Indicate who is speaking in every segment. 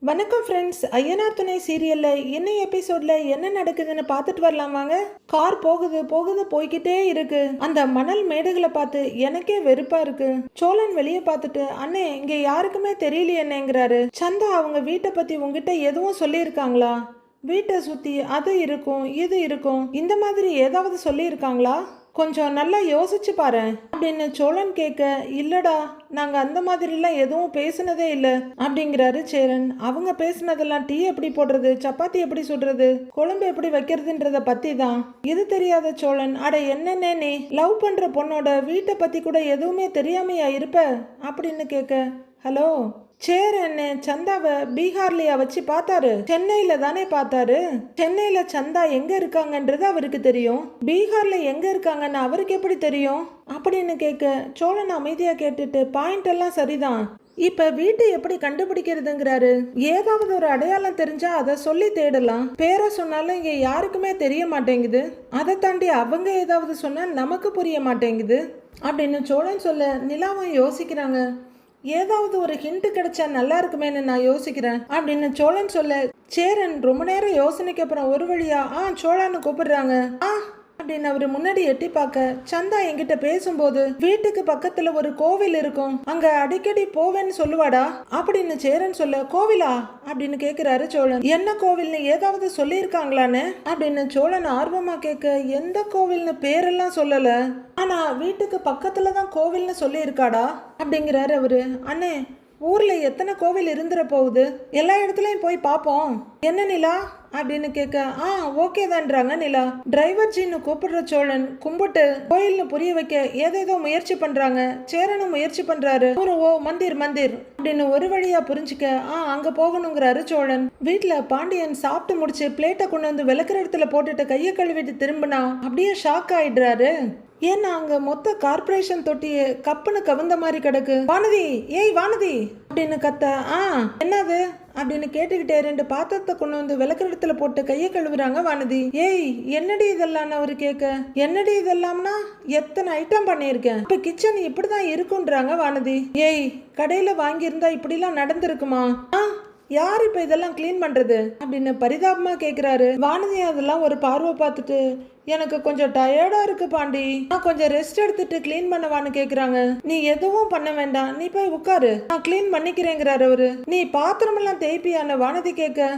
Speaker 1: வணக்கம் ஃப்ரெண்ட்ஸ். ஐயனார் துணை சீரியல்ல இன்னும் எபிசோட்ல என்ன நடக்குதுன்னு பார்த்துட்டு வரலாம் வாங்க. கார் போகுது போகுது போய்கிட்டே இருக்கு. அந்த மணல் மேடுகளை பார்த்து எனக்கே வெறுப்பா இருக்கு. சோழன் வெளியே பார்த்துட்டு, அண்ணே இங்க யாருக்குமே தெரியலையே என்னங்கிறாரு. சந்தா அவங்க வீட்டை பத்தி உங்ககிட்ட எதுவும் சொல்லியிருக்காங்களா? வீட்டை சுத்தி அது இருக்கும் இது இருக்கும் இந்த மாதிரி ஏதாவது சொல்லியிருக்காங்களா? கொஞ்சம் நல்லா யோசிச்சு பாரு அப்படின்னு சோழன் கேட்க, இல்லடா நாங்க அந்த மாதிரிலாம் எதுவும் பேசினதே இல்லை அப்படிங்கிறாரு சேரன். அவங்க பேசினதெல்லாம் டீ எப்படி போடுறது, சப்பாத்தி எப்படி சுடுறது, குழம்பு எப்படி வைக்கிறதுன்றத பத்தி தான். இது தெரியாத சோழன், அட என்னன்னே நீ லவ் பண்ற பொண்ணோட வீட்டை பத்தி கூட எதுவுமே தெரியாமையா இருப்ப அப்படின்னு கேட்க, ஹலோ சேரன் சந்தாவை பீகார்லயா வச்சு பார்த்தாரு? சென்னையில தானே பார்த்தாரு. சென்னையில சந்தா எங்க இருக்காங்கன்றது அவருக்கு தெரியும், பீகார்ல எங்க இருக்காங்கன்னு அவருக்கு எப்படி தெரியும் அப்படின்னு கேட்க, சோழன் அமைதியா கேட்டுட்டு, பாயிண்ட் எல்லாம் சரிதான், இப்ப வீட்டை எப்படி கண்டுபிடிக்கிறதுங்கிறாரு. ஏதாவது ஒரு அடையாளம் தெரிஞ்சா அதை சொல்லி தேடலாம். பேரை சொன்னாலும் இங்க யாருக்குமே தெரிய மாட்டேங்குது. அதை தாண்டி அவங்க ஏதாவது சொன்னா நமக்கு புரிய மாட்டேங்குது அப்படின்னு சோழன் சொல்ல, நிலாவும் யோசிக்கிறாங்க. ஏதாவது ஒரு ஹிண்ட் கிடைச்சா நல்லா இருக்குமேன்னு நான் யோசிக்கிறேன் அப்படின்னு சோழன் சொல்ல, சேரன் ரொம்ப நேரம் யோசனைக்கு அப்புறம் ஒரு வழியா சோழான்னு கூப்பிடுறாங்க. அப்படின்னு அவரு முன்னாடி எட்டி பார்க்க, சந்தா என்கிட்ட பேசும்போது வீட்டுக்கு பக்கத்துல ஒரு கோவில் இருக்கும், அங்க அடிக்கடி போவேன்னு சொல்லுவாடா அப்படின்னு சேரன் சொல்ல, கோவிலா அப்படின்னு கேக்குறாரு சோழன். என்ன கோவில்னு ஏதாவது சொல்லியிருக்காங்களான்னு அப்படின்னு சோழன் ஆர்வமா கேட்க, எந்த கோவில்னு பேரெல்லாம் சொல்லல, ஆனா வீட்டுக்கு பக்கத்துல தான் கோவில்னு சொல்லி இருக்காடா அப்படிங்கிறாரு அவரு. அண்ணே ஊர்ல எத்தனை கோவில் இருந்துற போகுது, எல்லா இடத்துலயும் போய் பார்ப்போம் என்ன நிலா அப்படின்னு கேட்க, ஓகே தான்றாங்க நிலா. டிரைவர் ஜின்னு கூப்பிடுற சோழன் கும்பிட்டு கோயில்னு புரிய வைக்க ஏதேதோ முயற்சி பண்றாங்க. சேரனும் முயற்சி பண்றாரு. ஓ மந்திர் மந்திர் அப்படின்னு ஒரு வழியா புரிஞ்சுக்க, அங்க போகணுங்கிறாரு சோழன். வீட்டுல பாண்டியன் சாப்பிட்டு முடிச்சு பிளேட்டை கொண்டு வந்து விளக்குற இடத்துல போட்டுட்டு கையை கழுவிட்டு திரும்பினா அப்படியே ஷாக் ஆயிடுறாரு. ஏன்னா அங்க மொத்த கார்பரேஷன் தொட்டியே கப்புன்னு கவுந்த மாதிரி கிடக்கு. வானதி, ஏய் வானதி அப்படின்னு கத்த, என்னது அப்படின்னு கேட்டுக்கிட்டே ரெண்டு பாத்திரத்தை கொண்டு வந்து விளக்குற இடத்துல போட்டு கையை கழுவுறாங்க வானதி. ஏய் என்னடி இதெல்லாம் அவரு கேட்க, என்னடி இதெல்லாம்னா எத்தனை ஐட்டம் பண்ணியிருக்கேன், இப்ப கிச்சன் இப்படிதான் இருக்குன்றாங்க வானதி. ஏய் கடையில வாங்கியிருந்தா இப்படிலாம் நடந்திருக்குமா? யார் இப்ப இதெல்லாம் கிளீன் பண்றது அப்படின்னு பரிதாபமா கேக்குறாரு. வானதி அதெல்லாம் ஒரு பார்வை பார்த்துட்டு, எனக்கு கொஞ்சம் டயர்டா இருக்கு பாண்டி, நான் கொஞ்சம் ரெஸ்ட் எடுத்துட்டு கிளீன் பண்ணவான்னு கேக்குறாங்க. நீ எதுவும் பண்ண வேண்டாம், நீ போய் உட்காரு, நான் கிளீன் பண்ணிக்கிறேங்கிறாரு அவரு. நீ பாத்திரம் எல்லாம் தேய்ப்பியான வானதி கேட்க,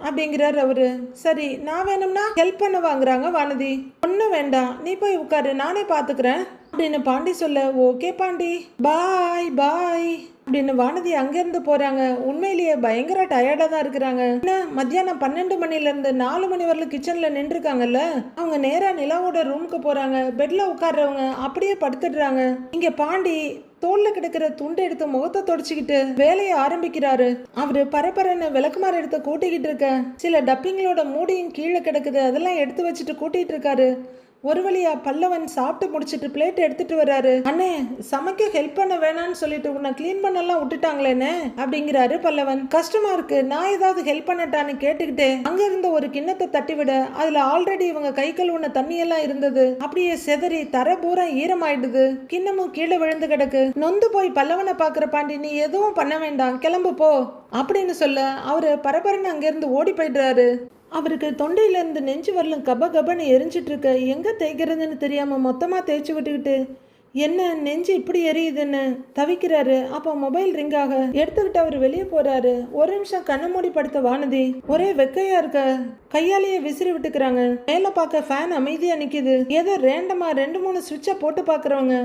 Speaker 1: அப்படிங்கிறாரு அவரு. சரி நான் வேணும்னா ஹெல்ப் பண்ண வாங்குறாங்க வானதி. ஒன்னும் வேண்டாம் நீ போய் உட்காரு, நானே பாத்துக்கிறேன் அப்படின்னு பாண்டி சொல்ல, ஓகே பாண்டி பாய் பாய் அப்படின்னு வானதி அங்கிருந்து போறாங்க. உண்மையிலேயே பயங்கர டயர்டா தான் இருக்கிறாங்க. மத்தியானம் 12 மணில இருந்து 4 மணி வரல கிச்சன்ல நின்று இருக்காங்கல்ல, அவங்க நேரா நிலாவோட ரூமுக்கு போறாங்க. பெட்ல உட்கார்றவங்க அப்படியே படுத்துடுறாங்க. இங்க பாண்டி தோல்ல கிடக்கிற துண்டை எடுத்து முகத்தை தொடச்சுக்கிட்டு வேலையை ஆரம்பிக்கிறாரு. அவரு பரபரன்னு விளக்குமாறு எடுத்து கூட்டிக்கிட்டு இருக்க, சில டப்பிங்களோட மூடியும் கீழே கிடக்குது, அதெல்லாம் எடுத்து வச்சுட்டு கூட்டிட்டு இருக்காரு. ஒரு வழியா பல்லவன் சாப்பிட்டு முடிச்சிட்டு பிளேட் எடுத்துட்டு வர்றாரு. அண்ணே சமைக்க ஹெல்ப் பண்ண வேணான்னு சொல்லிட்டு உன்னை கிளீன் பண்ணலாம் விட்டுட்டாங்களேன்னு அப்படிங்கிறாரு பல்லவன். கஷ்டமா இருக்கு, நான் ஏதாவது ஹெல்ப் பண்ணட்டான்னு கேட்டுக்கிட்டு அங்க இருந்த ஒரு கிண்ணத்தை தட்டி விட, அதுல ஆல்ரெடி இவங்க கை கழுவுன தண்ணி எல்லாம் இருந்தது. அப்படியே செதறி தர பூரா ஈரமாயிடுது. கிண்ணமும் கீழே விழுந்து கிடக்கு. நொந்து போய் பல்லவனை பாக்குற பாண்டி, நீ எதுவும் பண்ண வேண்டாம் கிளம்பு போ அப்படின்னு சொல்ல, அவரு பரபரன்னு அங்கிருந்து ஓடி போயிடுறாரு. அவருக்கு தொண்டையில இருந்து நெஞ்சு வரலும் கப கபன்னு எரிஞ்சிட்டு இருக்க, எங்க தேய்க்கிறதுன்னு தெரியாம மொத்தமா தேய்ச்சி விட்டுக்கிட்டு என்ன நெஞ்சு இப்படி எரியுதுன்னு தவிக்கிறாரு. அப்போ மொபைல் ரிங் ஆக எடுத்துக்கிட்டு அவர் வெளியே போறாரு. ஒரு நிமிஷம் கண்ணு மூடி படுத்த வானதி ஒரே வெக்கையா இருக்க கையாலேயே விசிறி விட்டுக்கிறாங்க. மேல பார்க்க ஃபேன் அமைதியா நிக்குது. ஏதோ ரேண்டமா 2-3 சுவிட்சை போட்டு பாக்குறவங்க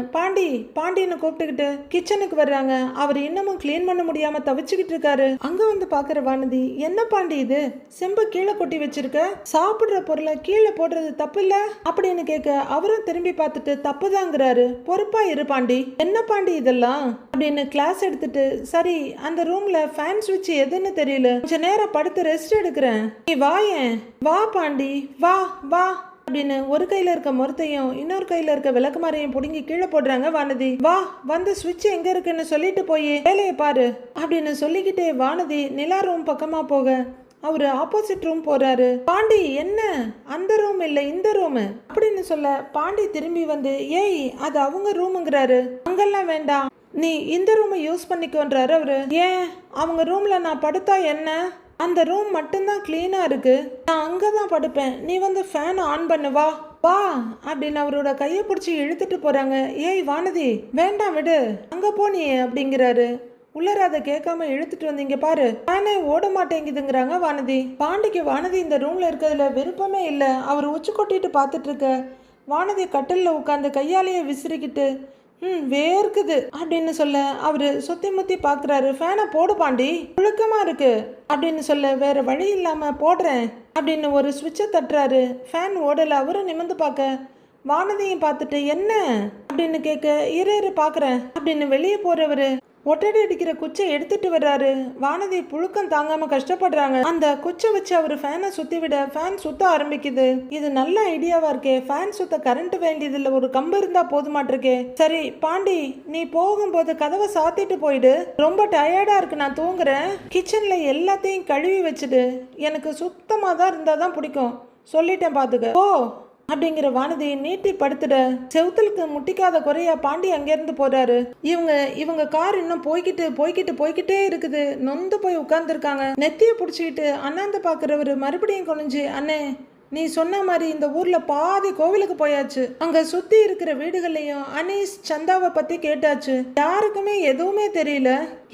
Speaker 1: பாண்டின்னு கூப்பிட்டுக்கிட்டு கிச்சனுக்கு வர்றாங்க. அவர் இன்னமும் கிளீன் பண்ண முடியாம தவிச்சுக்கிட்டு இருக்காரு. அங்க வந்து பாக்குற வானதி, என்ன பாண்டி இது செம்பு கீழே கொட்டி வச்சிருக்க, சாப்பிடுற பொருளை கீழே போடுறது தப்பு இல்ல அப்படின்னு கேட்க, அவரும் திரும்பி பார்த்துட்டு தப்புதாங்கிறாரு. பொறுப்பா இரு பாண்டி, என்ன பாண்டி இதெல்லாம் அப்படின்னு கிளாஸ் எடுத்துட்டு, சரி அந்த ரூம்ல ஃபேன் சுவிட்ச் எதுன்னு தெரியல, கொஞ்ச நேரம் படுத்து ரெஸ்ட் எடுக்கிறேன், நீ வாயேன் வா பாண்டி வா வா அப்படின்னு ஒரு கையில இருக்க மொரத்தையும் இன்னொரு கையில இருக்க விளக்குமாரையும் புடுங்கி கீழே போடுறாங்க வானதி. வா வந்து சுவிட்ச் எங்க இருக்குன்னு சொல்லிட்டு போய் வேலையை பாரு அப்படின்னு சொல்லிக்கிட்டே வானதி நிலா ரூம் பக்கமா போக, அவரு ஆப்போசிட் ரூம் போறாரு. பாண்டி என்ன அந்த ரூம் இல்ல இந்த ரூம் அப்படின்னு சொல்ல, பாண்டி திரும்பி வந்து, ஏய் அது அவங்க ரூமுங்கிறாரு. அங்கெல்லாம் வேண்டாம், நீ இந்த ரூமை யூஸ் பண்ணிக்கோன்றாரு அவரு. ஏன் அவங்க ரூம்ல நான் படுத்தா என்ன? அந்த ரூம் மட்டும்தான் கிளீனா இருக்கு, நான் அங்கதான் படுப்பேன், நீ வந்து ஃபேன் ஆன் பண்ணு வா வா அப்படின்னு அவரோட கையை பிடிச்சி இழுத்துட்டு போறாங்க. ஏய் வானதி வேண்டாம் விடு, அங்க போனி அப்படிங்கிறாரு. உள்ளர அதை கேட்காம இழுத்துட்டு வந்தீங்க பாரு, ஃபேனே ஓட மாட்டேங்குதுங்கிறாங்க வானதி. பாண்டிக்கு வானதி இந்த ரூம்ல இருக்கிறதுல விருப்பமே இல்லை. அவர் உச்சி கொட்டிட்டு பார்த்துட்டு இருக்க வானதி கட்டில்ல உட்காந்து கையாலேயே விசிறிக்கிட்டு வேர்க்குது அப்படின்னு சொல்ல அவரு சுத்தி முத்தி பாக்குறாரு. ஃபேனை போடு பாண்டி, புழுக்கமா இருக்கு அப்படின்னு சொல்ல வேற வழி இல்லாம போடுறேன் அப்படின்னு ஒரு சுவிட்சை தட்டுறாரு. ஃபேன் ஓடல. அவரும் நிமிந்து பார்க்க வானதியும் பார்த்துட்டு என்ன அப்படின்னு கேட்க இரு பாக்குறேன் அப்படின்னு வெளியே போறவரு ஒட்டடி அடிக்கிற குச்சை எடுத்துட்டு வர்றாரு. வானதி புழுக்கம் தாங்காம கஷ்டப்படுறாங்க. அந்த குச்சை வச்சு அவர் ஃபேனை சுத்தி விட ஃபேன் சுத்த ஆரம்பிக்குது. இது நல்ல ஐடியாவா இருக்கே, ஃபேன் சுத்த கரண்ட் வேண்டியது இல்ல, ஒரு கம்பு இருந்தா போதுமாட்டிருக்கே. சரி பாண்டி நீ போகும்போது கதவை சாத்திட்டு போயிடு, ரொம்ப டயர்டா இருக்கு நான் தூங்குறேன். கிச்சன்ல எல்லாத்தையும் கழுவி வச்சுடு, எனக்கு சுத்தமா தான் இருந்தாதான் பிடிக்கும், சொல்லிட்டேன் பாத்துக்க ஓ அப்படிங்கிற வானதி நீட்டி படுத்துட செவுத்தலுக்கு முட்டிக்காத குறையா பாண்டி அங்கேருந்து போறாரு. இவங்க கார் இன்னும் போய்கிட்டே இருக்குது. நொந்து போய் உட்கார்ந்துருக்காங்க. நெத்திய பிடிச்சிக்கிட்டு அண்ணாந்து பாக்குறவரு மறுபடியும் குனிஞ்சு அண்ணே நீ சொன்ன மாதிரி இந்த ஊர்ல பாதி கோவிலுக்கு போயாச்சு, அங்க சுத்தி இருக்கிற வீடுகள்லயும் அனீஷ் சந்தாவை பத்தி கேட்டாச்சு, யாருக்குமே எதுவுமே தெரியல.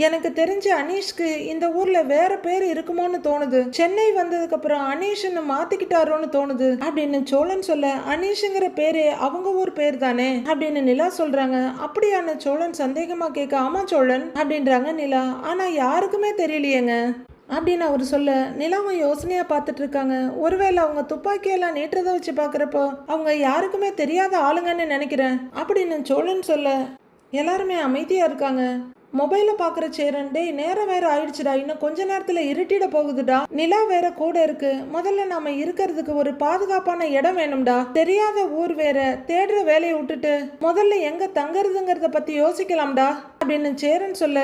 Speaker 1: எனக்கு தெரிஞ்ச அனீஷ்க்கு இந்த ஊர்ல வேற பேர் இருக்குமோன்னு தோணுது, சென்னை வந்ததுக்கு அப்புறம் அனீஷ்னு மாத்திக்கிட்டாரோன்னு தோணுது அப்படின்னு சோழன் சொல்ல அனீஷுங்கிற பேரு அவங்க ஊர் பேர் தானே அப்படின்னு நிலா சொல்றாங்க. அப்படியான சோழன் சந்தேகமா கேட்க ஆமா சோழன் அப்படின்றாங்க நிலா. ஆனா யாருக்குமே தெரியலையேங்க அப்படின்னு அவர் சொல்ல நிலாவும் யோசனையா பார்த்துட்டு இருக்காங்க. ஒருவேளை அவங்க துப்பாக்கியெல்லாம் நீட்டுறதை வச்சு பார்க்குறப்போ அவங்க யாருக்குமே தெரியாத ஆளுங்கன்னு நினைக்கிறேன் அப்படின்னு சோழன் சொல்ல எல்லாருமே அமைதியா இருக்காங்க. மொபைல பாக்குற சேரன் டே நேரம் வேற ஆயிடுச்சுடா, இன்னும் கொஞ்ச நேரத்துல இருட்டிட போகுதுடா, நிலா வேற கூட இருக்கு, முதல்ல நாம இருக்கிறதுக்கு ஒரு பாதுகாப்பான இடம் வேணும்டா, தெரியாத ஊர் வேற, தேடுற வேலையை விட்டுட்டு முதல்ல எங்க தங்கறதுங்கிறத பத்தி யோசிக்கலாம்டா அப்படின்னு சேரன் சொல்ல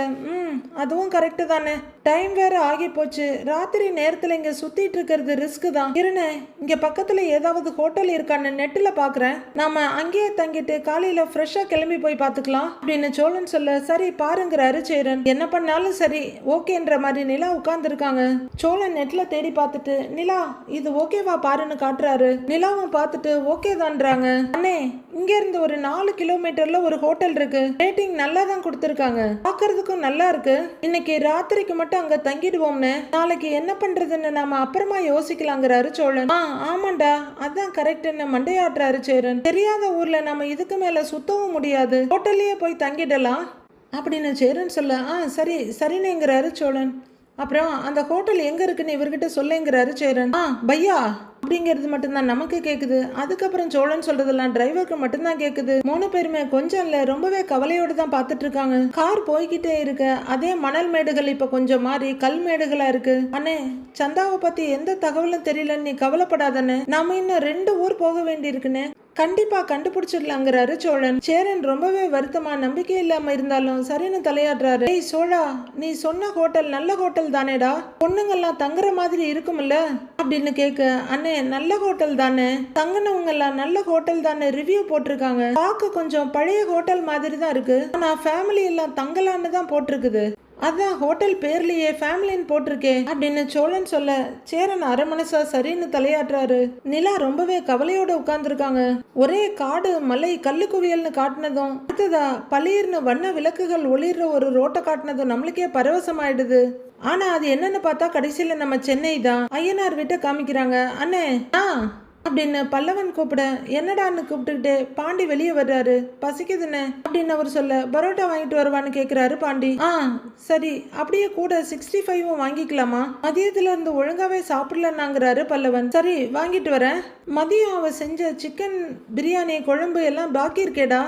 Speaker 1: அதுவும் கரெக்டு தானே, டைம் வேற ஆகி போச்சு, ராத்திரி நேரத்துல இங்க சுத்திட்டு இருக்கிறது ரிஸ்க் தான், இருனே இங்க பக்கத்துல ஏதாவது ஹோட்டல் இருக்கான்னு நெட்டுல பாக்குறேன், நாம அங்கேயே தங்கிட்டு காலையில ஃப்ரெஷ்ஷா கிளம்பி போய் பாத்துக்கலாம் அப்படின்னு சோழன் சொல்ல சரி பாருங்க சேரன், என்ன பண்ணாலும் சரி ஓகேன்ற மாதிரி நிலா உட்கார்ந்து இருக்காங்க. சோழன் நெட்ல தேடி பார்த்துட்டு நிலா இது ஓகேவா பாருன்னு காட்டுறாரு. நிலாவும் பார்த்துட்டு ஓகே தான்றாங்க. அண்ணே இங்க இருந்து ஒரு 4 கிலோமீட்டர்ல ஒரு ஹோட்டல் இருக்கு, ரேட்டிங் நல்லா தான் கொடுத்துருக்காங்க, பாக்குறதுக்கும் நல்லா இருக்கு, இன்னைக்கு ராத்திரிக்கு மட்டும் அங்க தங்கிடுவோம்னு, நாளைக்கு என்ன பண்றதுன்னு நாம அப்புறமா யோசிக்கலாங்கிறாரு சோழன். ஆமாண்டா அதான் கரெக்ட்னு மண்டையாட்டுறாரு சேரன். தெரியாத ஊர்ல நம்ம இதுக்கு மேல சுத்தவும் முடியாது, ஹோட்டல்லயே போய் தங்கிடலாம் அப்படின்னு சேரன் சொல்ல சரினேங்கிறாரு சோழன். அப்புறம் அந்த ஹோட்டல் எங்க இருக்குன்னு இவர்கிட்ட சொல்லுங்கிறாரு சேரன். பையா அப்படிங்கிறது மட்டும்தான் நமக்கு கேக்குது, அதுக்கப்புறம் சோழன் சொல்றதெல்லாம் டிரைவருக்கு மட்டும்தான் கேக்குது. 3 பேருமே கொஞ்சம் இல்ல ரொம்பவே கவலையோடு தான் பார்த்துட்டு இருக்காங்க. கார் போய்கிட்டே இருக்க அதே மணல் மேடுகள் இப்ப கொஞ்சம் மாறி கல் மேடுகளா இருக்கு. அண்ணே சந்தாவை பத்தி எந்த தகவலும் தெரியலன்னு நீ கவலைப்படாதன்னு, நாம இன்னும் 2 ஊர் போக வேண்டி இருக்குன்னு கண்டிப்பா கண்டுபிடிச்சிடலாங்கிறாரு சோழன். சேரன் ரொம்பவே வருத்தமா நம்பிக்கை இல்லாம இருந்தாலும் சரின்னு தலையாடுறாரு. ஏய் சோழா நீ சொன்ன ஹோட்டல் நல்ல ஹோட்டல் தானேடா, பொண்ணுங்கெல்லாம் தங்குற மாதிரி இருக்கும்ல அப்படின்னு கேட்க அண்ணே நல்ல ஹோட்டல் தானே, தங்கினவங்க எல்லாம் நல்ல ஹோட்டல் தானே ரிவ்யூ போட்டிருக்காங்க, பார்க்க கொஞ்சம் பழைய ஹோட்டல் மாதிரி தான் இருக்கு, ஆனா ஃபேமிலி எல்லாம் தங்கலான்னு தான் போட்டிருக்குது, அதான் ஹோட்டல் பேர்லயே ஃபேமிலின்னு போட்டிருக்கே அப்படின்னு சோழன் சொல்ல சேரன் அரை மனசா சரின்னு தலையாட்டுறாரு. நிலா ரொம்பவே கவலையோட உட்கார்ந்துருக்காங்க. ஒரே காடு மலை கல்லு குவியல்னு காட்டினதும் அடுத்ததா பளிர்னு வண்ண விளக்குகள் ஒளிர்ற ஒரு ரோட்டை காட்டினதும் நம்மளுக்கே பரவசமாயிடுது. ஆனா அது என்னன்னு பார்த்தா கடைசியில நம்ம சென்னை தான். ஐயனார் வீட்டை காமிக்கிறாங்க. அண்ணே அப்படின்னு பல்லவன் கூப்பிட என்னடான்னு கூப்பிட்டுக்கிட்டே பாண்டி வெளியே வர்றாரு. பசிக்குதுன்னு அப்படின்னு அவர் சொல்ல பரோட்டா வாங்கிட்டு வருவான்னு கேக்குறாரு பாண்டி. சரி அப்படியே கூட 65 வாங்கிக்கலாமா, மதியத்துல இருந்து ஒழுங்காவே சாப்பிடலன்னாங்கிறாரு பல்லவன். சரி வாங்கிட்டு வரேன், மதியம் அவ செஞ்ச சிக்கன் பிரியாணி குழம்பு எல்லாம் பாக்கி இருக்கேடா,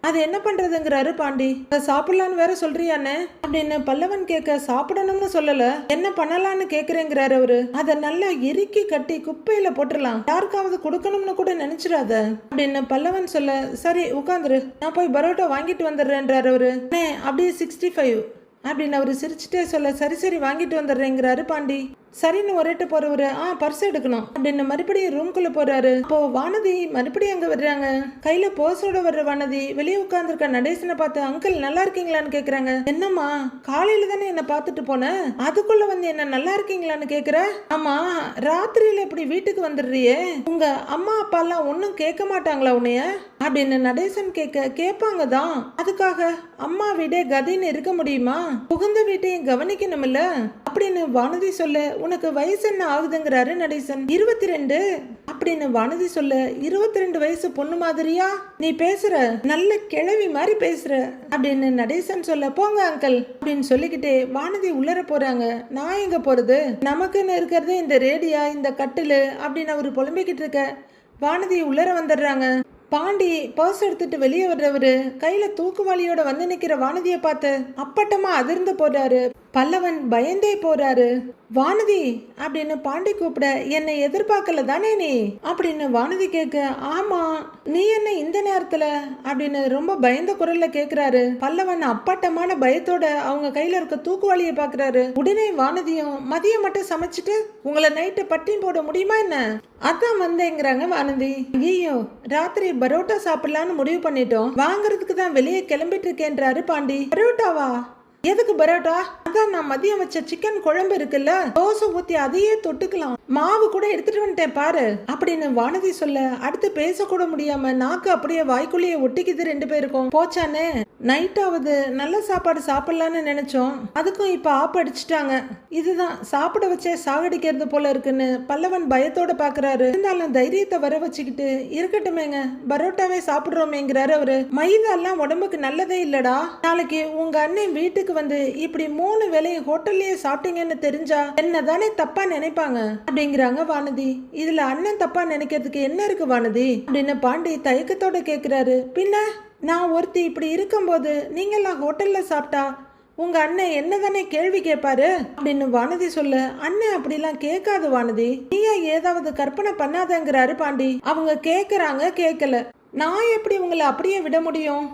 Speaker 1: அது என்ன பண்றதுங்கிறாரு பாண்டி. சாப்பிடலான்னு வேற சொல்றியானே அப்படின்னு பல்லவன் கேட்க சாப்பிடணும்னு சொல்லல என்ன பண்ணலான்னு கேக்குறேங்கிறாரு அவரு. அத நல்லா இறுக்கி கட்டி குப்பையில போட்டுடலாம், யாருக்காவது கொடுக்கணும்னு கூட நினைச்சிடாத அப்படின்னு பல்லவன் சொல்ல சரி உட்காந்துரு நான் போய் பரோட்டா வாங்கிட்டு வந்துடுறேன்றாரு அவரு. அப்படியே 65 அப்படின்னு அவரு சிரிச்சுட்டே சொல்ல சரி வாங்கிட்டு வந்துடுறேங்கிறாரு பாண்டி. சரின்னு ஒரேட்டு போறவரு பர்ஸ் எடுக்கணும் அப்படின்னு மறுபடியும் ரூம்குள்ள போறாரு. அப்போ வானதி மறுபடியும் அங்க வர்றாங்க. கையில பர்ஸோட வர்ற வானதி வெளியே உட்கார்ந்துருக்க நடேசனை பார்த்து அங்கிள் நல்லா இருக்கீங்களான்னு கேக்குறாங்க. என்னம்மா காலையில தானே என்ன பார்த்துட்டு போன, அதுக்குள்ள வந்து என்ன நல்லா இருக்கீங்களான்னு கேக்குற? ஆமா, ராத்திரியில இப்படி வீட்டுக்கு வந்துடுறியே, உங்க அம்மா அப்பா எல்லாம் ஒன்னும் கேட்க மாட்டாங்களா உன்னைய அப்படின்னு நடேசன் கேட்பாங்க தான். அதுக்காக அம்மா வீடே கதின்னு இருக்க முடியுமா? புகுந்த வீட்டையும் கவனிக்கணும்ல அப்படின்னு வானதி சொல்ல, உனக்கு வயசு என்ன ஆகுதுங்கிறாரு நடேசன். 22 அப்படின்னு வானதி சொல்ல, 22 வயசு பொண்ணு மாதிரியா நீ பேசுற, நல்ல கிழவி மாதிரி பேசுற அப்படின்னு நடேசன் சொல்ல, போங்க அங்கிள் அப்படின்னு சொல்லிக்கிட்டே வானதி உள்ளர போறாங்க. நான் எங்க போறது, நமக்குன்னு இருக்கிறது இந்த ரேடியா இந்த கட்டிலு அப்படின்னு அவரு புலம்பிக்கிட்டு இருக்க வானதி உள்ளர வந்துடுறாங்க. பாண்டி பர்ஸ் எடுத்துட்டு வெளியே வர்றவரு கையில தூக்குவாளியோட வந்து நிக்கிற வானதியை பார்த்து அப்பட்டமா அதிர்ந்து போறாரு. பல்லவன் பயந்தே போறாரு. வானதி அப்படின்னு பாண்டி கூப்பிட, என்னை எதிர்பார்க்கல தானே நீ அப்படின்னு வானதி கேட்க, ஆமா நீ என்ன இந்த நேரத்துல அப்படின்னு ரொம்ப பயந்த குரல்ல கேக்குறாரு. பல்லவன் அப்பட்டமான பயத்தோட அவங்க கையில இருக்க தூக்குவாளியை பாக்குறாரு. உடனே வானதியும், மதியம் மட்டும் சமைச்சிட்டு உங்களை நைட்டு பட்டியும் போட முடியுமா என்ன, அதான் வந்தேங்கிறாங்க வானதி. ஐயோ, ராத்திரி பரோட்டா சாப்பிடலான்னு முடிவு பண்ணிட்டோம், வாங்குறதுக்கு தான் வெளியே கிளம்பிட்டு இருக்கேன்றாரு பாண்டி. பரோட்டாவா, எதுக்கு பரோட்டா? அதான் நான் மதியம் வச்ச சிக்கன் குழம்பு இருக்குல்ல, தோசை ஊத்தி அதையே தொட்டுக்கலாம், மாவு கூட எடுத்துட்டு வந்துட்டேன் பாரு அப்படின்னு வானதி சொல்ல, அடுத்து பேசக்கூட முடியாம நாக்கு அப்படியே வாய்க்குள்ளேயே ஒட்டிக்குது ரெண்டு பேருக்கும். போச்சானே, நைட்டாவது நல்ல சாப்பாடு சாப்பிடலான்னு நினைச்சோம், அதுக்கும் இப்ப ஆப் அடிச்சுட்டாங்க, இதுதான் சாப்பிட வச்சே சாகடிக்கிறது போல இருக்குன்னு பல்லவன் பயத்தோட பாக்குறாரு. இருந்தாலும் தைரியத்தை வர வச்சுக்கிட்டு, இருக்கட்டுமேங்க பரோட்டாவே சாப்பிடுறோமேங்கிறாரு அவரு. மைதா எல்லாம் உடம்புக்கு நல்லதே இல்லடா, நாளைக்கு உங்க அண்ணன் வீட்டுக்கு வந்து இப்படி 3 வேளையும் ஹோட்டல்லயே சாப்பிட்டீங்கன்னு தெரிஞ்சா என்னதானே தப்பா நினைப்பாங்க அப்படிங்கிறாங்க வானதி. இதுல அண்ணன் தப்பா நினைக்கிறதுக்கு என்ன இருக்கு வானதி அப்படின்னு பாண்டி தயக்கத்தோட கேக்குறாரு. பின்ன நான் ஒருத்தி இப்படி இருக்கும்போது நீங்கெல்லாம் ஹோட்டல்ல சாப்பிட்டா உங்க அண்ணன் என்னதானே கேள்வி கேட்பாரு அப்படின்னு வானதி சொல்ல, அண்ணன் அப்படிலாம் கேட்காது வானதி, நீயா ஏதாவது கற்பனை பண்ணாதங்கிறாரு பாண்டி. அவங்க கேக்குறாங்க, கேட்கல, நான் எப்படி உங்களை அப்படியே விட முடியும்,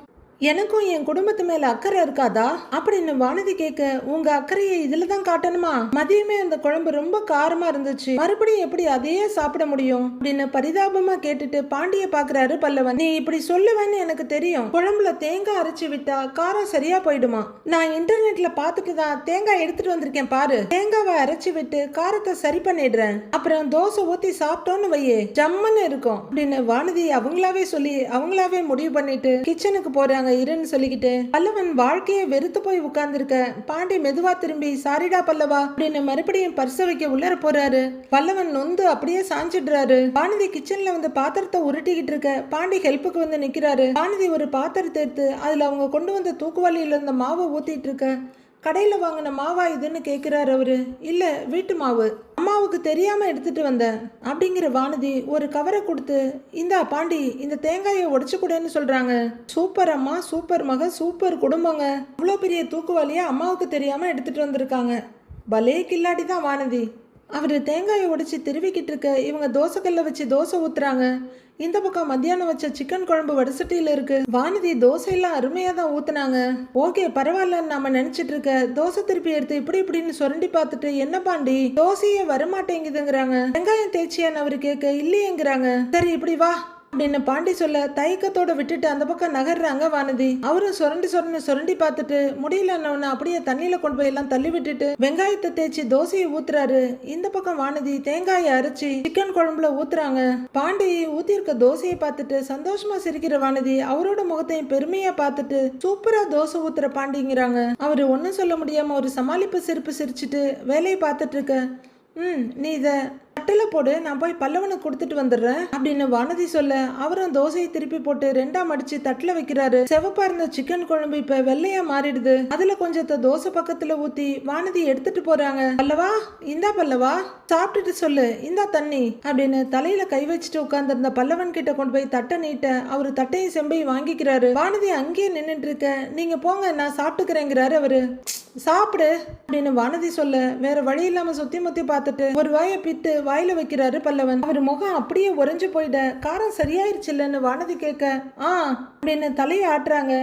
Speaker 1: எனக்கும் என் குடும்பத்து மேல அக்கறை இருக்காதா அப்படின்னு வானதி கேட்க, உங்க அக்கறையை இதுலதான் காட்டணுமா, மதியமே அந்த குழம்பு ரொம்ப காரமா இருந்துச்சு, மறுபடியும் எப்படி அதையே சாப்பிட முடியும் அப்படின்னு பரிதாபமா கேட்டுட்டு பாண்டிய பாக்குறாரு பல்லவன். நீ இப்படி சொல்லுவேன்னு எனக்கு தெரியும், குழம்புல தேங்காய் அரைச்சு விட்டா காரம் சரியா போயிடுமா, நான் இன்டர்நெட்ல பாத்துட்டு தான் தேங்காய் எடுத்துட்டு வந்திருக்கேன் பாரு, தேங்காவை அரைச்சு விட்டு காரத்தை சரி பண்ணிடுறேன், அப்புறம் தோசை ஊத்தி சாப்பிட்டோன்னு வையே ஜம்முன்னு இருக்கும் அப்படின்னு வானதி அவங்களாவே சொல்லி அவங்களாவே முடிவு பண்ணிட்டு கிச்சனுக்கு போறாங்க. இருன்னு சொல்லிக்கிட்டு பல்லவன் வாழ்க்கையை வெறுத்து போய் உட்கார்ந்துருக்க பாண்டி மெதுவா திரும்பி, சாரிடா பல்லவா அப்படின்னு மறுபடியும் பர்ச வைக்க உள்ளர போறாரு. பல்லவன் நொந்து அப்படியே சாஞ்சிடுறாரு. வானதி கிச்சன்ல வந்து பாத்திரத்தை உருட்டிக்கிட்டு இருக்க பாண்டி ஹெல்ப்புக்கு வந்து நிக்கிறாரு. வானதி ஒரு பாத்திரத்தை எடுத்து அதுல அவங்க கொண்டு வந்த தூக்குவாளியில இருந்த மாவை ஊத்திட்டு இருக்க, கடையில வாங்கின மாவா இதுன்னு கேக்குறாரு அவரு. இல்ல, வீட்டு மாவு, அம்மாவுக்கு தெரியாம எடுத்துட்டு வந்தேன் அப்படிங்கிற வானதி ஒரு கவரை கொடுத்து, இந்தா பாண்டி இந்த தேங்காயை உடைச்சு கூடன்னு சொல்றாங்க. சூப்பர் அம்மா, சூப்பர் மக, சூப்பர் குடும்பங்க, அவ்வளோ பெரிய தூக்குவாளியா அம்மாவுக்கு தெரியாம எடுத்துட்டு வந்திருக்காங்க, பலே கில்லாடி தான் வானதி. அவரு தேங்காயை உடைச்சு திருவிக்கிட்டு இருக்க இவங்க தோசைக்கல்ல வச்சு தோசை ஊத்துறாங்க. இந்த பக்கம் மத்தியானம் வச்ச சிக்கன் குழம்பு வடசட்டியில இருக்கு. வானதி தோசையெல்லாம் அருமையா தான் ஊத்துனாங்க. ஓகே பரவாயில்லன்னு நாம நினைச்சிட்டு இருக்க, தோசை திருப்பி எடுத்து இப்படி இப்படின்னு சுரண்டி பார்த்துட்டு, என்ன பாண்டி தோசையே வரமாட்டேங்குதுங்கிறாங்க. வெங்காயம் தேய்ச்சியான்னு அவரு கேட்க, இல்லையேங்கிறாங்க. சரி இப்படி வா அப்படின்னு பாண்டி சொல்ல தயக்கத்தோட விட்டுட்டு அந்த பக்கம் நகர்றாங்க வானதி. அவரும் சுரண்டி பார்த்துட்டு முடியலன்னு அப்படியே தண்ணியில கொண்டு போய் எல்லாம் தள்ளி விட்டுட்டு வெங்காயத்தை தேய்ச்சி தோசையை ஊத்துறாரு. இந்த பக்கம் வானதி தேங்காயை அரைச்சி சிக்கன் குழம்புல ஊத்துறாங்க. பாண்டி ஊத்திருக்க தோசையை பார்த்துட்டு சந்தோஷமா சிரிக்கிற வானதி அவரோட முகத்தையும் பெருமையா பார்த்துட்டு, சூப்பரா தோசை ஊத்துற பாண்டிங்கிறாங்க. அவரு ஒன்னும் சொல்ல முடியாம ஒரு சமாளிப்பு சிரிப்பு சிரிச்சுட்டு வேலையை பார்த்துட்டு இருக்க, நீ இத தட்டுல போடு, நான் போய் பல்லவனுக்கு கொடுத்துட்டு வந்துடுறேன் அப்படின்னு வானதி சொல்ல, அவரும் தோசையை திருப்பி போட்டு 2ஆ மடிச்சு தட்டுல வைக்கிறாரு. செவப்பா இருந்த சிக்கன் குழம்பு இப்ப வெள்ளையா மாறிடுது. அதுல கொஞ்சத்தை தோசை பக்கத்துல ஊத்தி வானதி எடுத்துட்டு போறாங்க. பல்லவா, இந்தா பல்லவா சாப்பிட்டுட்டு சொல்லு, இந்தா தண்ணி அப்படின்னு தலையில கை வச்சுட்டு உட்கார்ந்து இருந்த பல்லவன் கிட்ட கொண்டு போய் தட்டை நீட்ட அவரு தட்டையும் செம்பையும் வாங்கிக்கிறாரு. வானதி அங்கேயே நின்னுட்டு இருக்க, நீங்க போங்க நான் சாப்பிட்டுக்கிறேங்கிறாரு அவரு. சாப்பிடு அப்படின்னு வானதி சொல்ல வேற வழி இல்லாம சுத்தி முத்தி பார்த்துட்டு ஒரு வாயை பிட்டு வாயில வைக்கிறாரு பல்லவன். அவர் முகம் அப்படியே உறைஞ்சு போயிட, காரம் சரியாயிருச்சு இல்லன்னு வானதி கேட்க, அப்படின்னு தலையை ஆட்டுறாங்க.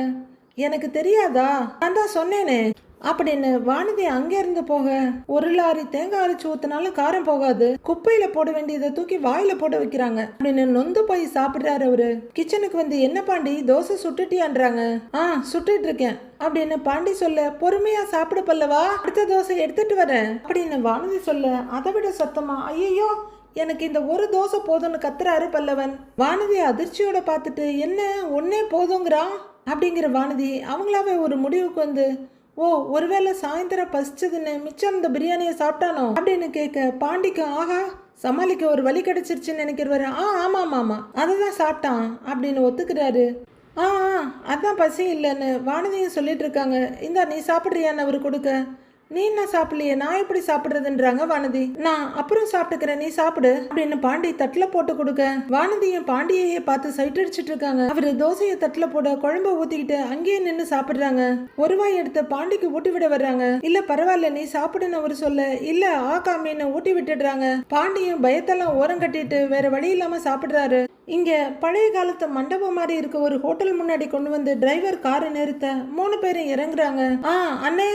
Speaker 1: எனக்கு தெரியாதா, நான் தான் சொன்னேனே அப்படின்னு வானதி அங்க இருந்து போக, ஒரு லாரி தேங்காய் அரைச்சு ஊத்தினாலும் காரம் போகாது, குப்பையில போட வேண்டியதை தூக்கி வாயில போட வைக்கிறாங்க அப்படின்னு நொந்து போய் சாப்பிடுறாரு அவரு. கிச்சனுக்கு வந்து என்ன பாண்டி தோசை சுட்டுட்டியான்றாங்க. சுட்டுட்டு இருக்கேன் அப்படின்னு பாண்டி சொல்ல, பொறுமையா சாப்பிட பல்லவா, அடுத்த தோசை எடுத்துட்டு வரேன் அப்படின்னு வானதி சொல்ல, அதை விட சத்தமா ஐயோ எனக்கு இந்த ஒரு தோசை போதும்னு கத்துறாரு பல்லவன். வானதி அதிர்ச்சியோட பார்த்துட்டு என்ன ஒன்னே போதுங்கிறான் அப்படிங்கிற வானதி அவங்களாவே ஒரு முடிவுக்கு வந்து, ஓ ஒருவேளை சாயந்தரம் பசிச்சதுன்னு மிச்சம் இந்த பிரியாணியை சாப்பிட்டானோ அப்படின்னு கேட்க, பாண்டிக்கு ஆஹா சமாளிக்க ஒரு வழி கிடைச்சிருச்சுன்னு நினைக்கிறவரு. ஆமா ஆமா ஆமா அததான் சாப்பிட்டான் அப்படின்னு ஒத்துக்கிறாரு. அதான் பசி இல்லைன்னு வானதியும் சொல்லிட்டு இருக்காங்க. இந்தா நீ சாப்பிட்றியான்னு அவரு கொடுக்க, நீ என்ன சாப்பிடலையே, நான் எப்படி சாப்பிடுறதுன்றாங்க வானதி. நான் அப்புறம் சாப்பிட்டுக்கிறேன், நீ சாப்பிடு அப்படின்னு பாண்டி தட்டுல போட்டு கொடுக்க, வானதியும் பாண்டியையே பார்த்து சைட் அடிச்சுட்டு இருக்காங்க. அவரு தோசையை தட்டுல போட குழம்ப ஊத்திக்கிட்டு அங்கேயே நின்று சாப்பிடுறாங்க. ஒரு வாய் எடுத்து பாண்டிக்கு ஊட்டி விட வர்றாங்க. இல்ல பரவாயில்ல நீ சாப்பிடுன்னு அவரு சொல்ல, இல்ல ஆகாமின்னு ஊட்டி விட்டுடுறாங்க. பாண்டியும் பயத்தெல்லாம் ஓரம் கட்டிட்டு வேற வழி இல்லாம சாப்பிடுறாரு. இங்க பழைய காலத்து மண்டபம் மாதிரி இருக்க ஒரு ஹோட்டல் முன்னாடி கொண்டு வந்து டிரைவர் காரை நிறுத்த 3 பேரும் இறங்குறாங்க. அண்ணே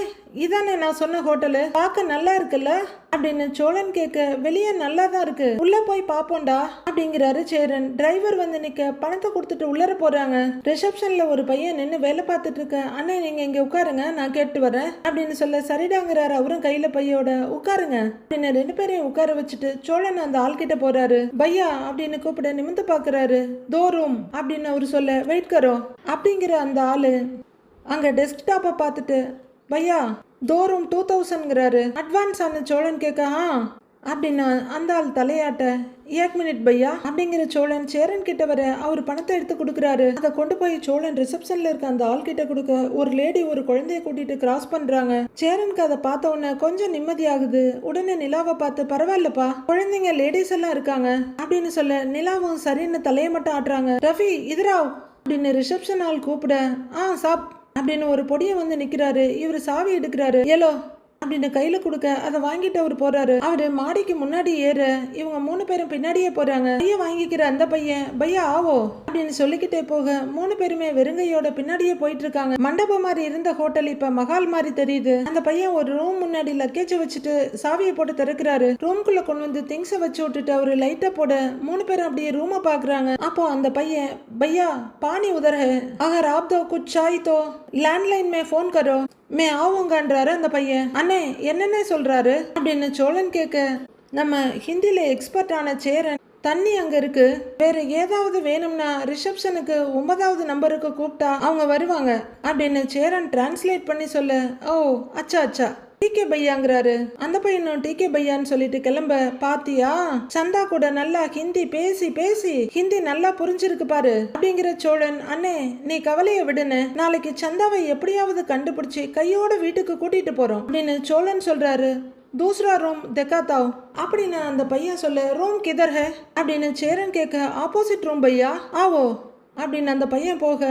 Speaker 1: இதானே நான் சொன்ன ஹோட்டலு, பார்க்க நல்லா இருக்குல்ல அப்படின்னு சோழன் கேட்க, வெளியே நல்லா தான் இருக்கு, உள்ள போய் பாப்போண்டா அப்படிங்கிறாரு சேரன். டிரைவர் வந்து நிக்க பணத்தை கொடுத்துட்டு உள்ளர போறாங்க. ரிசப்ஷன்ல ஒரு பையன் நின்று வேலை பார்த்துட்டு இருக்க, அண்ணே நீங்க இங்க உட்காருங்க நான் கேட்டு வரேன் அப்படின்னு சொல்ல, சரிடாங்கிறாரு அவரும் கையில பையோட. உட்காருங்க அப்படின்னு 2 பேரையும் உட்கார வச்சுட்டு சோழன் அந்த ஆள் கிட்ட போறாரு. பையா அப்படின்னு கூப்பிட நிமிந்து பாக்குறாரு. தோறும் அப்படின்னு அவரு சொல்ல, வெயிட் கரோ அப்படிங்கிற அந்த ஆளு அங்க டெஸ்க்டாப்பை பார்த்துட்டு, பையா தோறும் 2000ங்கிறாரு. அட்வான்ஸ் ஆன சோழன் கேட்க, அப்படின்னா அந்த ஆள் தலையாட்ட, 1 மினிட் பையா அப்படிங்கிற சோழன் சேரன் கிட்ட வர அவர் பணத்தை எடுத்து கொடுக்குறாரு. அதை கொண்டு போய் சோழன் ரிசப்ஷன்ல இருக்க அந்த ஆள் கிட்ட கொடுக்க, ஒரு லேடி ஒரு குழந்தைய கூட்டிட்டு கிராஸ் பண்றாங்க. சேரனுக்கு அதை பார்த்த உடனே கொஞ்சம் நிம்மதியாகுது. உடனே நிலாவை பார்த்து, பரவாயில்லப்பா குழந்தைங்க லேடிஸ் எல்லாம் இருக்காங்க அப்படின்னு சொல்ல, நிலாவும் சரின்னு தலையை மட்டும் ஆட்டுறாங்க. ரவி இதுராவ் அப்படின்னு ரிசப்ஷன் ஆள் கூப்பிட, சாப் அப்படின்னு ஒரு பொடியை வந்து நிக்கிறாரு. இவரு சாவி எடுக்கிறாரு. ஏலோ அப்படின்னு கையில கொடுக்க, அதை வாங்கிட்டு அவர் போறாரு. அவரு மாடிக்கு முன்னாடி ஏற இவங்க 3 பேரும் பின்னாடியே போறாங்க. பைய வாங்கிக்கிற அந்த பையன், பையா ஆவோ அப்படின்னு சொல்லிக்கிட்டே போக 3 பேருமே வெறுங்கையோட பின்னாடியே போயிட்டு இருக்காங்க. மண்டபம் மாதிரி இருந்த ஹோட்டல் இப்ப மகால் மாதிரி தெரியுது. அந்த பையன் ஒரு ரூம் முன்னாடி லக்கேஜ் வச்சுட்டு சாவியை போட்டு திறக்கிறாரு. ரூம்குள்ள கொண்டு வந்து திங்ஸை வச்சு விட்டுட்டு அவரு லைட்டை போட 3 பேரும் அப்படியே ரூமை பாக்குறாங்க. அப்போ அந்த பையன், பையா பானி உதர் ஹை, அகர் ஆப் தோ குச் சாய் தோ லேண்ட்லைன் மே போன் கரோ மே ஆவுங்கன்றாரு அந்த பையன். அண்ணே என்னென்ன சொல்றாரு அப்படின்னு சோழன் கேட்க, நம்ம ஹிந்தில எக்ஸ்பர்ட் ஆன சேரன், தண்ணி அங்க இருக்கு, வேற ஏதாவது வேணும்னா ரிசப்ஷனுக்கு 9வது நம்பருக்கு கூப்பிட்டா அவங்க வருவாங்க அப்படின்னு சேரன் டிரான்ஸ்லேட் பண்ணி சொல்ல, ஓ அச்சா அச்சா டிகே பையாங்கிறாரு. அந்த பையனும் டிகே பையான்னு சொல்லிட்டு கிளம்ப, பாத்தியா சந்தா கூட நல்லா ஹிந்தி பேசி பேசி ஹிந்தி நல்லா புரிஞ்சிருக்கு பாரு அப்படிங்கிற சோழன், அண்ணே நீ கவலைய விடுன்னு, நாளைக்கு சந்தாவை எப்படியாவது கண்டுபிடிச்சு கையோட வீட்டுக்கு கூட்டிட்டு போறோம் அப்படின்னு சோழன் சொல்றாரு. தூசரா ரூம் தெக்காத்தாவ் அப்படின்னு அந்த பையன் சொல்ல, ரூம் கிதர் ஹே அப்படின்னு சேரன் கேட்க, ஆப்போசிட் ரூம் பையா ஆவோ அப்படின்னு அந்த பையன் போக,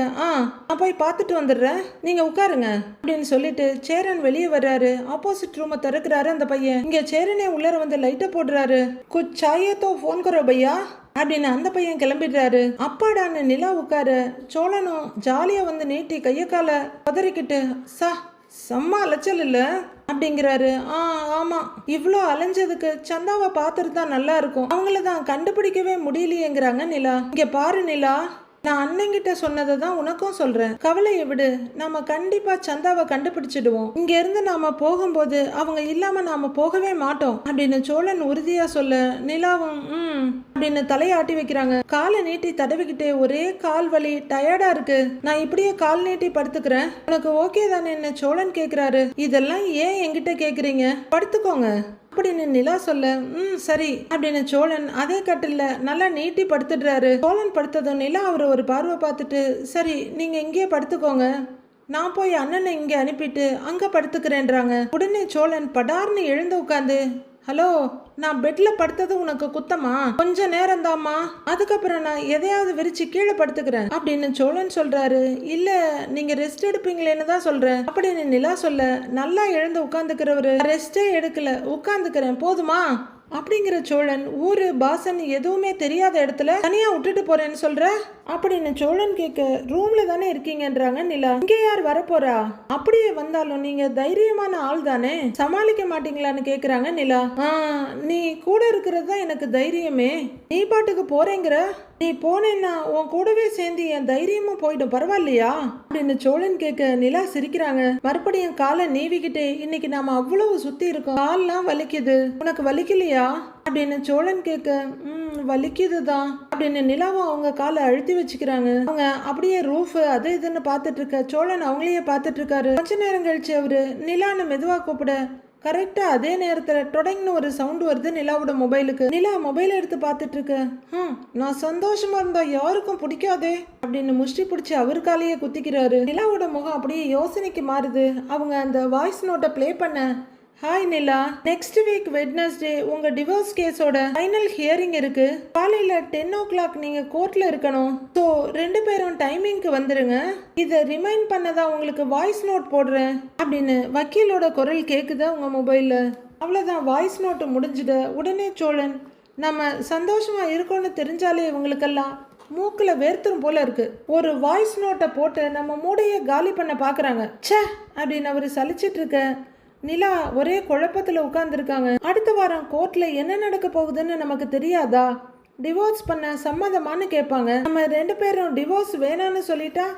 Speaker 1: நான் போய் பார்த்துட்டு வந்துடுறேன் நீங்க உட்காருங்க அப்படின்னு சொல்லிட்டு சேரன் வெளியே வர்றாரு. ஆப்போசிட் ரூமை திறக்கிறாரு அந்த பையன். இங்க சேரனே உள்ளர வந்து லைட்டை போடுறாரு. குச் சாயத்தோ போன் கரோ பையா அப்படின்னு அந்த பையன் கிளம்பிடுறாரு. அப்பாடான்னு நிலா உட்கார சோழனும் ஜாலியா வந்து நீட்டி கைய கால பதறிக்கிட்டு, செம்ம அலைச்சல் இல்ல அப்படிங்கிறாரு. ஆமா இவ்வளோ அலைஞ்சதுக்கு சந்தாவை பார்த்துட்டு தான் நல்லா இருக்கும், அவங்கள தான் கண்டுபிடிக்கவே முடியலையேங்கிறாங்க நிலா. இங்க பாரு நிலா, நான் அண்ணங்கிட்ட சொன்னதை தான் உனக்கும் சொல்றேன், கவலையை விடு, நாம கண்டிப்பா சந்தாவை கண்டுபிடிச்சிடுவோம், இங்க இருந்து நாம போகும்போது அவங்க இல்லாம நாம போகவே மாட்டோம் அப்படின்னு சோழன் உறுதியா சொல்ல, நிலாவும் அப்படின்னு தலையாட்டி வைக்கிறாங்க. காலை நீட்டி தடவிக்கிட்டே, ஒரே கால் வலி டயர்டா இருக்கு, நான் இப்படியே கால் நீட்டி படுத்துக்கிறேன், உனக்கு ஓகே தானே என்ன சோழன் கேக்குறாரு. இதெல்லாம் ஏன் என்கிட்ட கேக்குறீங்க, படுத்துக்கோங்க அப்படின்னு நிலா சொல்ல, சரி அப்படின்னு சோழன் அதே கட்டில நல்லா நீட்டி படுத்துடுறாரு. சோழன் படுத்ததும் நிலா அவரை ஒரு பார்வை பார்த்துட்டு, சரி நீங்க இங்கேயே படுத்துக்கோங்க, நான் போய் அண்ணனை இங்கே அனுப்பிட்டு அங்க படுத்துக்கிறேன்றாங்க. உடனே சோழன் படார்னு எழுந்து உட்காந்து, ஹலோ நான் பெட்ல படுத்தது உனக்கு குத்தமா, கொஞ்ச நேரம் தாமா, அதுக்கப்புறம் நான் எதையாவது விரிச்சு கீழே படுத்துக்கிறேன் அப்படின்னு சோழன் சொல்றாரு. இல்ல நீங்க ரெஸ்ட் எடுப்பீங்களேன்னு தான் சொல்றேன் அப்படின்னு நிலா சொல்ல, நல்லா எழுந்து உட்காந்துக்கிறவரு, ரெஸ்டே எடுக்கல உட்காந்துக்கிறேன் போதுமா அப்படிங்கிற சோழன், ஊரு பாசன் எதுவுமே தெரியாத இடத்துல தனியா விட்டுட்டு போறேன்னு சொல்ற, அப்படின்னு சோழன் கேட்க ரூம்ல தானே இருக்கீங்கன்றாங்க நிலா. இங்க யார் வரப்போறா? அப்படியே வந்தாலும் நீங்க தைரியமான ஆள் தானே, சமாளிக்க மாட்டீங்களான்னு கேக்குறாங்க நிலா. நீ கூட இருக்கிறது தான் எனக்கு தைரியமே. நீ பாட்டுக்கு போறேங்கிற, நீ போனேன்னா உன் கூடவே சேர்ந்து என் தைரியமும் போயிடும், பரவாயில்லையா அப்படின்னு சோழன் கேட்க நிலா சிரிக்கிறாங்க. மறுபடியும் காலை நீவிக்கிட்டே, இன்னைக்கு நாம அவ்வளவு சுத்தி இருக்கோம், கால்லாம் வலிக்குது, உனக்கு வலிக்கலையா அப்படின்னு சோழன் கேட்க வலிக்குதுதான் அப்படின்னு நிலாவும் அவங்க காலை அழுத்தி வச்சுக்கிறாங்க. அவங்க அப்படியே ரூஃப் அது இதுன்னு பார்த்துட்டு இருக்க சோழன் அவங்களையே பார்த்துட்டு இருக்காரு. கொஞ்ச நேரம் கழிச்சு அவரு நிலான்னு மெதுவா கூப்பிட கரெக்டா அதே நேரத்துல டொடங்னு ஒரு சவுண்ட் வருது நிலாவோட மொபைலுக்கு. நிலா மொபைல் எடுத்து பார்த்துட்டு இருக்க, நான் சந்தோஷமா இருந்தா யாருக்கும் பிடிக்காதே அப்படின்னு முஷ்டி பிடிச்சி அவர் காலையே குத்திக்கிறாரு. நிலாவோட முகம் அப்படியே யோசனைக்கு மாறுது. அவங்க அந்த வாய்ஸ் நோட்டை பிளே பண்ண, ஹாய் நிலா, நெக்ஸ்ட் வீக் வெட்னஸ்டே உங்க டிவோர்ஸ் கேஸோட ஃபைனல் ஹியரிங் இருக்கு. காலையில 10 o'clock நீங்க கோர்ட்ல இருக்கணும். ஸோ 2 பேரும் டைமிங்க்கு வந்துருங்க. இதை ரிமைண்ட் பண்ணதான் உங்களுக்கு வாய்ஸ் நோட் போடுறேன் அப்படின்னு வக்கீலோட குரல் கேக்குதா உங்க மொபைல்ல. அவ்வளோதான், வாய்ஸ் நோட்டு முடிஞ்சுட உடனே சோழன், நம்ம சந்தோஷமா இருக்கோம்னு தெரிஞ்சாலே இவங்களுக்கெல்லாம் மூக்கில் வேர்த்துரும் போல இருக்கு. ஒரு வாய்ஸ் நோட்டை போட்டு நம்ம மூடையை காலி பண்ண பார்க்குறாங்க. ச்சே அப்படின்னு அவர் சலிச்சிட்டு இருக்க நிலா ஒரே குழப்பத்துல உட்கார்ந்துருக்காங்க. அடுத்த வாரம் கோர்ட்ல என்ன நடக்க போகுதுன்னு நமக்கு தெரியாதா? டிவோர்ஸ் பண்ண சம்மதமானு கேட்பாங்க. நம்ம 2 பேரும் டிவோர்ஸ் வேணான்னு சொல்லிட்டா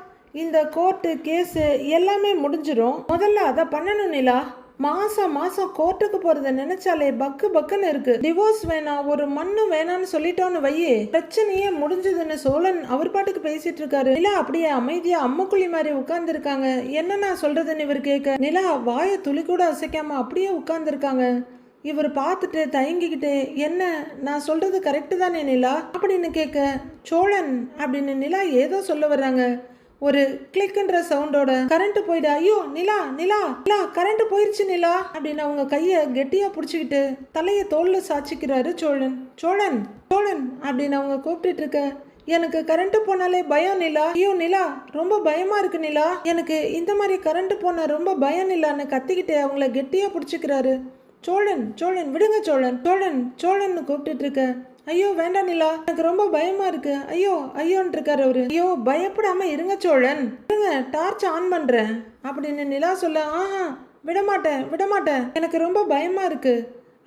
Speaker 1: இந்த கோர்ட்டு கேஸு எல்லாமே முடிஞ்சிடும். முதல்ல அதை பண்ணணும் நிலா. மாசம் மாசம் கோர்ட்டுக்கு போறத நினைச்சாலே பக்கு பக்குன்னு இருக்கு. டிவோர்ஸ் வேணாம், ஒரு மண்ணு வேணான்னு சொல்லிட்டோன்னு வையே, பிரச்சனையே முடிஞ்சதுன்னு சோழன் அவர் பாட்டுக்கு பேசிட்டு இருக்காரு. நிலா அப்படியே அமைதியா அம்முக்குழி மாதிரி உட்கார்ந்து இருக்காங்க. என்ன நான் சொல்றதுன்னு இவர் கேட்க நிலா வாயை துளி கூட அசைக்காம அப்படியே உட்கார்ந்து இருக்காங்க. இவர் பார்த்துட்டு தயங்கிக்கிட்டு, என்ன நான் சொல்றது கரெக்டு தானே நிலா அப்படின்னு கேட்க, சோழன் அப்படின்னு நிலா ஏதோ சொல்ல வர்றாங்க. ஒரு கிளிக்ன்ற சவுண்டோட கரண்ட் போயிடு. ஐயோ நிலா நிலா நிலா கரண்ட் போயிருச்சு நிலா அப்படின்னு அவங்க கையை கெட்டியா பிடிச்சிக்கிட்டு தலையை தோல்ல சாச்சிக்கிறாரு சோழன். சோழன் சோழன் அப்படின்னு அவங்க கூப்பிட்டு இருக்க, எனக்கு கரண்ட் போனாலே பயம் நிலா. ஐயோ நிலா ரொம்ப பயமா இருக்கு நிலா, எனக்கு இந்த மாதிரி கரண்ட் போனா ரொம்ப பயம் நிலான்னு கத்திக்கிட்டு அவங்கள கெட்டியா பிடிச்சிக்கிறாரு. சோழன் சோழன் விடுங்க சோழன் சோழன் சோழன்னு கூப்பிட்டு இருக்க, ஐயோ வேண்டாம் நிலா, எனக்கு ரொம்ப பயமா இருக்கு, ஐயோ ஐயோன்னு இருக்காரு அவரு. ஐயோ பயப்படாம இருங்க சோழன், இருங்க டார்ச் ஆன் பண்றேன் அப்படின்னு நிலா சொல்ல, விடமாட்டேன் விடமாட்டேன், எனக்கு ரொம்ப பயமா இருக்கு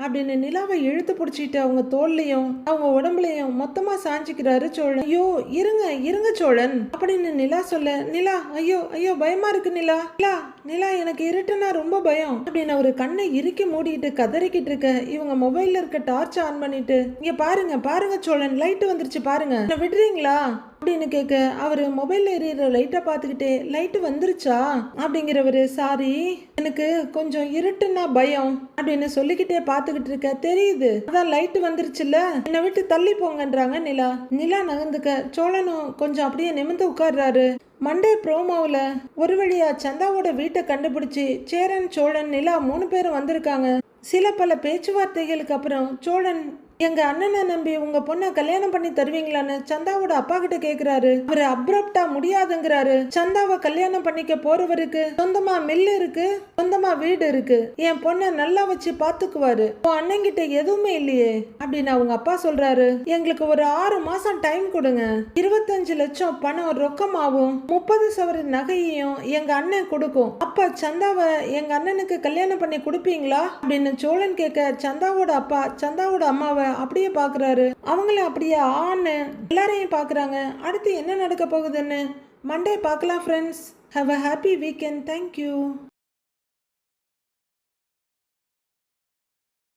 Speaker 1: அப்படின்னு நிலாவை இழுத்து பிடிச்சிட்டு அவங்க தோல்லையும் அவங்க உடம்புலையும் மொத்தமா சாஞ்சிக்கிறாரு சோழன். ஐயோ இருங்க இருங்க சோழன் அப்படின்னு நிலா சொல்ல, நிலா ஐயோ ஐயோ பயமா இருக்கு நிலா, நிலா நிலா எனக்கு இருட்டுனா ரொம்ப பயம் அப்படின்னு அவரு கண்ணை இறுக்கி மூடிட்டு கதறிக்கிட்டு இருக்க இவங்க மொபைல்ல இருக்க டார்ச் ஆன் பண்ணிட்டு, இங்க பாருங்க பாருங்க சோழன் லைட் வந்துருச்சு பாருங்க, விடுறீங்களா அப்படின்னு கேட்க அவரு மொபைல்ல எரியற லைட்டை பார்த்துக்கிட்டே, லைட்டு வந்துருச்சா அப்படிங்கிறவரு, சாரி எனக்கு கொஞ்சம் இருட்டுன்னா பயம் அப்படின்னு சொல்லிக்கிட்டே பார்த்துக்கிட்டு இருக்க, தெரியுது அதான் லைட்டு வந்துருச்சுல்ல, என்னை விட்டு தள்ளி போங்கன்றாங்க நிலா. நிலா நகர்ந்துக்க சோழனும் கொஞ்சம் அப்படியே நிமிர்ந்து உட்கார்றாரு. மண்டே ப்ரோமோவில் ஒரு வழியா சந்தாவோட வீட்டை கண்டுபிடிச்சி சேரன் சோழன் நிலா 3 பேரும் வந்திருக்காங்க. சில பல பேச்சுவார்த்தைகளுக்கு அப்புறம் சோழன் எங்க அண்ணனை நம்பி உங்க பொண்ணை கல்யாணம் பண்ணி தருவீங்களான்னு சந்தாவோட அப்பா கிட்ட கேக்குறாரு. அவரு அப்ரப்டா முடியாதுங்கிறாரு. சந்தாவை கல்யாணம் பண்ணிக்க போறவருக்கு சொந்தமா மில்லு இருக்கு, சொந்தமா வீடு இருக்கு, என் பொண்ணை நல்லா வச்சு பாத்துக்குவாரு, உன் அண்ணன் கிட்ட எதுவுமே இல்லையே அப்படின்னு அவங்க அப்பா சொல்றாரு. எங்களுக்கு ஒரு 6 மாசம் டைம் கொடுங்க, 25 லட்சம் பணம் ரொக்கமாவும் 30 சவரன் நகையையும் எங்க அண்ணன் கொடுக்கும், அப்ப சந்தாவை எங்க அண்ணனுக்கு கல்யாணம் பண்ணி கொடுப்பீங்களா அப்படின்னு சோழன் கேட்க சந்தாவோட அப்பா சந்தாவோட அம்மாவை அப்படியே பாக்குறாரு. அவங்கள அப்படியே ஆன்னு எல்லாரையும் பாக்குறாங்க. அடுத்து என்ன நடக்க போகுதுன்னு மண்டே பார்க்கலாம் friends. Have a happy weekend. Thank you.